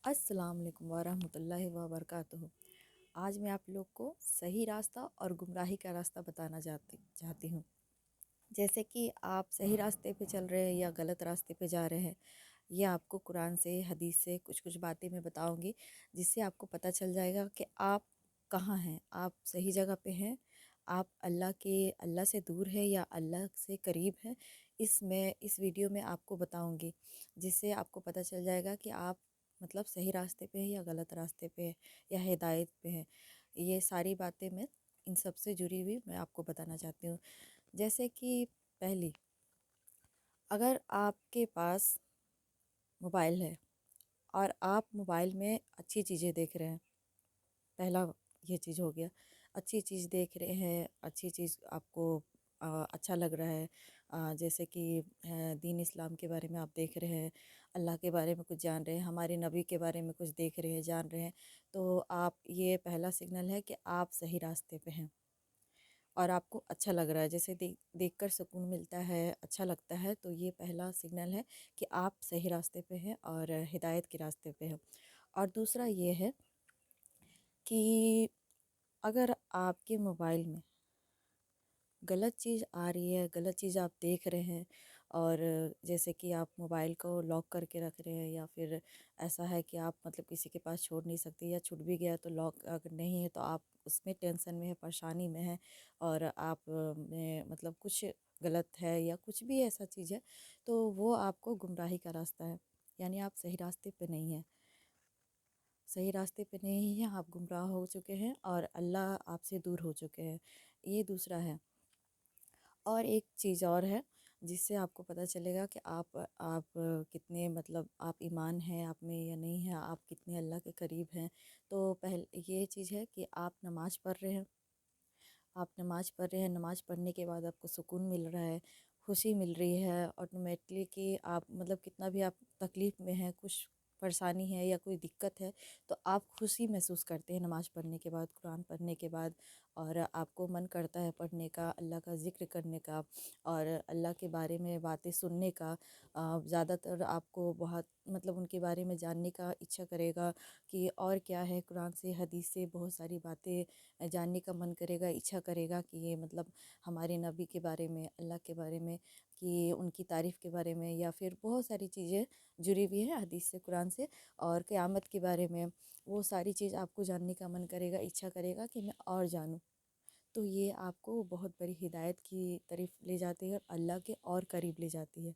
अस्सलाम वालेकुम वरहमतुल्लाहि वबरकातुहू। आज मैं आप लोग को सही रास्ता और गुमराही का रास्ता बताना चाहती हूँ। जैसे कि आप सही रास्ते पे चल रहे हैं या गलत रास्ते पे जा रहे हैं, ये आपको कुरान से हदीस से कुछ कुछ बातें मैं बताऊँगी, जिससे आपको पता चल जाएगा कि आप कहाँ हैं, आप सही जगह पे हैं, आप अल्लाह से दूर है या अल्लाह से करीब हैं। इस वीडियो में आपको बताऊँगी, जिससे आपको पता चल जाएगा कि आप मतलब सही रास्ते पे हैं या गलत रास्ते पे हैं या हिदायत पे हैं। ये सारी बातें मैं इन सब से जुड़ी हुई मैं आपको बताना चाहती हूँ। जैसे कि पहली, अगर आपके पास मोबाइल है और आप मोबाइल में अच्छी चीज़ें देख रहे हैं, पहला ये चीज़ हो गया। अच्छी चीज़ देख रहे हैं, अच्छी चीज़ आपको अच्छा लग रहा है। जैसे कि दीन इस्लाम के बारे में आप देख रहे हैं, अल्लाह के बारे में कुछ जान रहे हैं, हमारे नबी के बारे में कुछ देख रहे हैं, जान रहे हैं, तो आप ये पहला सिग्नल है कि आप सही रास्ते पे हैं और आपको अच्छा लग रहा है। जैसे देखकर सुकून मिलता है, अच्छा लगता है, तो ये पहला सिग्नल है कि आप सही रास्ते पे हैं और हिदायत के रास्ते पे हैं। और दूसरा ये है कि अगर आपके मोबाइल में गलत चीज़ आ रही है, गलत चीज़ आप देख रहे हैं, और जैसे कि आप मोबाइल को लॉक करके रख रहे हैं, या फिर ऐसा है कि आप मतलब किसी के पास छोड़ नहीं सकते, या छूट भी गया तो लॉक अगर नहीं है तो आप उसमें टेंशन में है, परेशानी में है, और आप में मतलब कुछ गलत है या कुछ भी ऐसा चीज़ है, तो वो आपको गुमराही का रास्ता है। यानी आप सही रास्ते पे नहीं हैं, सही रास्ते पे नहीं हैं, आप गुमराह हो चुके हैं और अल्लाह आपसे दूर हो चुके हैं। ये दूसरा है। और एक चीज़ और है, जिससे आपको पता चलेगा कि आप कितने मतलब आप ईमान हैं आप में या नहीं है, आप कितने अल्लाह के करीब हैं। तो पहले ये चीज़ है कि आप नमाज़ पढ़ रहे हैं, आप नमाज़ पढ़ रहे हैं, नमाज़ पढ़ने के बाद आपको सुकून मिल रहा है, खुशी मिल रही है ऑटोमेटिकली, कि आप मतलब कितना भी आप तकलीफ़ में हैं, कुछ परेशानी है या कोई दिक्कत है, तो आप खुशी महसूस करते हैं नमाज़ पढ़ने के बाद, कुरान पढ़ने के बाद, और आपको मन करता है पढ़ने का, अल्लाह का ज़िक्र करने का और अल्लाह के बारे में बातें सुनने का। ज़्यादातर आपको बहुत मतलब उनके बारे में जानने का इच्छा करेगा कि और क्या है, कुरान से हदीस से बहुत सारी बातें जानने का मन करेगा, इच्छा करेगा कि ये मतलब हमारे नबी के बारे में, अल्लाह के बारे में, कि उनकी तारीफ़ के बारे में, या फिर बहुत सारी चीज़ें जुड़ी हुई है हदीस से, कुरान से, और क़यामत के बारे में। वो सारी चीज़ आपको जानने का मन करेगा, इच्छा करेगा कि मैं और जानूँ। तो ये आपको बहुत बड़ी हिदायत की तरफ ले जाती है, अल्लाह के और करीब ले जाती है।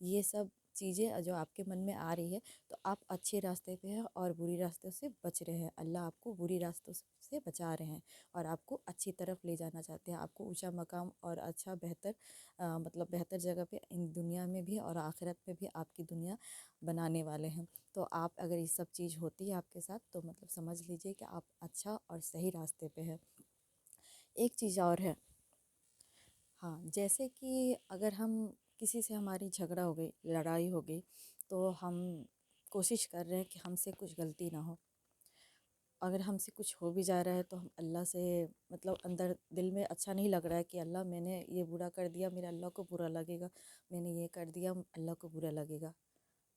ये सब चीज़ें जो आपके मन में आ रही है, तो आप अच्छे रास्ते पे हैं और बुरी रास्तों से बच रहे हैं। अल्लाह आपको बुरी रास्तों से बचा रहे हैं और आपको अच्छी तरफ ले जाना चाहते हैं, आपको ऊंचा मकाम और अच्छा बेहतर मतलब बेहतर जगह पे इन दुनिया में भी और आखिरत में भी आपकी दुनिया बनाने वाले हैं। तो आप अगर ये सब चीज़ होती है आपके साथ, तो मतलब समझ लीजिए कि आप अच्छा और सही रास्ते पे हैं। एक चीज़ और है, हाँ, जैसे कि अगर हम किसी से हमारी झगड़ा हो गई, लड़ाई हो गई, तो हम कोशिश कर रहे हैं कि हमसे कुछ गलती ना हो। अगर हमसे कुछ हो भी जा रहा है तो हम अल्लाह से मतलब अंदर दिल में अच्छा नहीं लग रहा है कि अल्लाह मैंने ये बुरा कर दिया, मेरे अल्लाह को बुरा लगेगा, मैंने ये कर दिया, अल्लाह को बुरा लगेगा।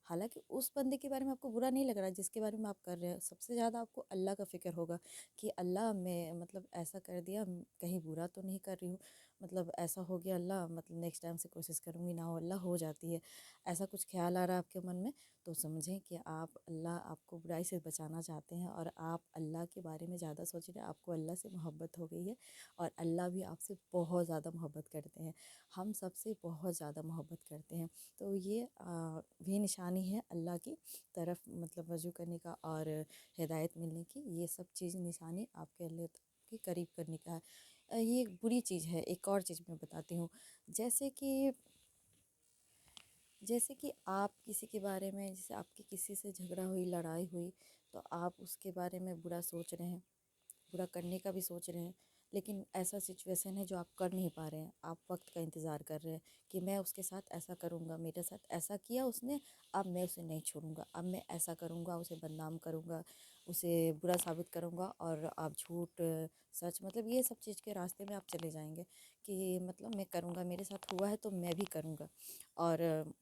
हालाँकि उस बंदे के बारे में आपको बुरा नहीं लग रहा है जिसके बारे में आप कर रहे हैं, सबसे ज़्यादा आपको अल्लाह का फ़िक्र होगा कि अल्लाह मैं मतलब ऐसा कर दिया, कहीं बुरा तो नहीं कर रही हूँ, मतलब ऐसा हो गया अल्लाह, मतलब नेक्स्ट टाइम से कोशिश करूँगी ना हो, अल्लाह हो जाती है। ऐसा कुछ ख़्याल आ रहा है आपके मन में, तो समझें कि आप अल्लाह आपको बुराई से बचाना चाहते हैं और आप अल्लाह के बारे में ज़्यादा सोच रहे हैं, आपको अल्लाह से मोहब्बत हो गई है और अल्लाह भी आपसे बहुत ज़्यादा मोहब्बत करते हैं। हम सबसे बहुत ज़्यादा मोहब्बत करते हैं। तो ये भी निशानी है अल्लाह की तरफ मतलब वजू करने का और हिदायत मिलने की। ये सब चीज़ निशानी आपके अल्लाह के करीब करने का है। ये एक बुरी चीज़ है। एक और चीज़ मैं बताती हूँ, जैसे कि जैसे कि आप किसी के बारे में, जैसे आपकी किसी से झगड़ा हुई, लड़ाई हुई, तो आप उसके बारे में बुरा सोच रहे हैं, पूरा करने का भी सोच रहे हैं, लेकिन ऐसा सिचुएशन है जो आप कर नहीं पा रहे हैं। आप वक्त का इंतज़ार कर रहे हैं कि मैं उसके साथ ऐसा करूँगा, मेरे साथ ऐसा किया उसने, अब मैं उसे नहीं छोड़ूंगा, अब मैं ऐसा करूँगा, उसे बदनाम करूँगा, उसे बुरा साबित करूँगा, और आप झूठ सच मतलब ये सब चीज़ के रास्ते में आप चले जाएंगे کہ مطلب میں کروں گا، میرے ساتھ ہوا ہے تو میں بھی کروں گا، اور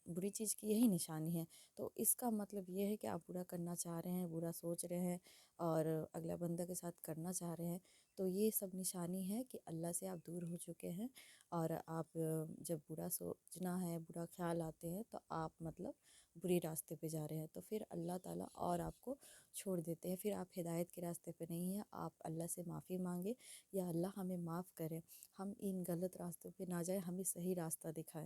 بری چیز کی یہی نشانی ہے۔ تو اس کا مطلب یہ ہے کہ آپ برا کرنا چاہ رہے ہیں، برا سوچ رہے ہیں اور اگلا بندہ کے ساتھ کرنا چاہ رہے ہیں، تو یہ سب نشانی ہے کہ اللہ سے آپ دور ہو چکے ہیں، اور آپ جب برا سوچنا ہے، برا خیال آتے ہیں تو آپ مطلب بری راستے پہ جا رہے ہیں، تو پھر اللہ تعالیٰ اور آپ کو چھوڑ دیتے ہیں، پھر آپ ہدایت کے راستے پہ نہیں ہیں۔ آپ اللہ سے معافی مانگے، یا اللہ ہمیں معاف کرے، ہم ان غلط راستوں پہ نہ جائیں، ہمیں صحیح راستہ دکھائے۔